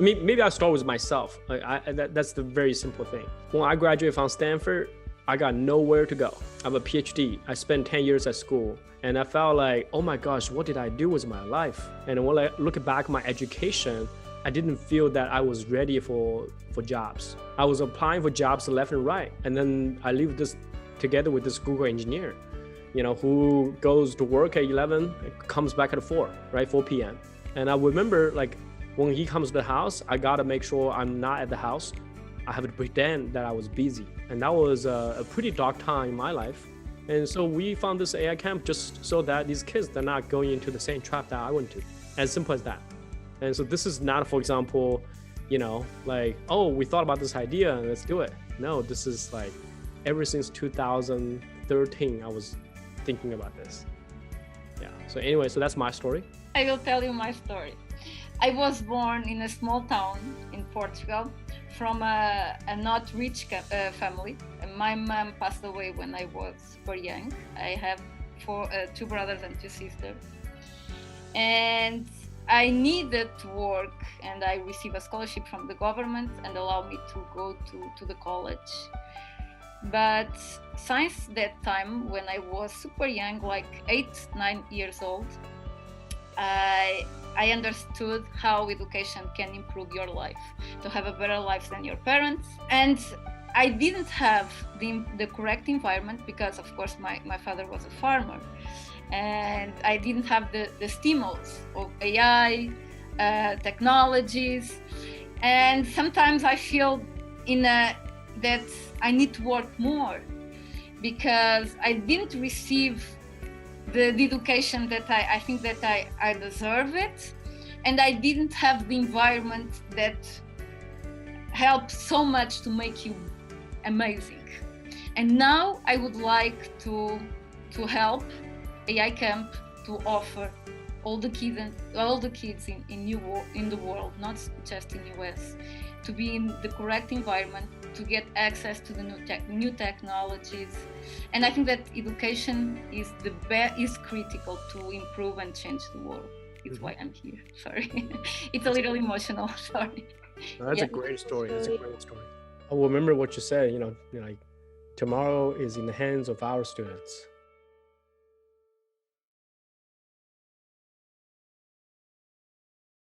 maybe I'll start with myself. That's the very simple thing. When I graduated from Stanford, I got nowhere to go. I have a PhD. I spent 10 years at school. And I felt like, oh my gosh, what did I do with my life? And when I look back at my education, I didn't feel that I was ready for jobs. I was applying for jobs left and right. And then I lived this together with this Google engineer, who goes to work at 11, comes back at 4, right? 4 p.m. And I remember like when he comes to the house, I gotta make sure I'm not at the house. I have to pretend that I was busy. And that was a pretty dark time in my life. And so we found this AI camp just so that these kids, they're not going into the same trap that I went to. As simple as that. And so this is not, for example, like, oh, we thought about this idea and let's do it. No, this is like ever since 2013, I was thinking about this. Yeah. So anyway, so that's my story. I will tell you my story. I was born in a small town in Portugal from a not rich family. My mom passed away when I was super young. I have two brothers and 2 sisters. And I needed to work, and I received a scholarship from the government and allowed me to go to the college. But since that time, when I was super young, like 8-9 years old, I understood how education can improve your life, to have a better life than your parents. And I didn't have the correct environment because, of course, my father was a farmer. And I didn't have the stimulus of AI, technologies. And sometimes I feel that I need to work more because I didn't receive the education that I think that I deserve it. And I didn't have the environment that helps so much to make you amazing. And now I would like to help AI Camp to offer all the kids in the world, not just in US, to be in the correct environment, to get access to the new technologies. And I think that education is critical to improve and change the world. It's why I'm here. Sorry, it's a little emotional. Sorry. No, that's a great story. That's a great story. I will remember what you said. Like tomorrow is in the hands of our students.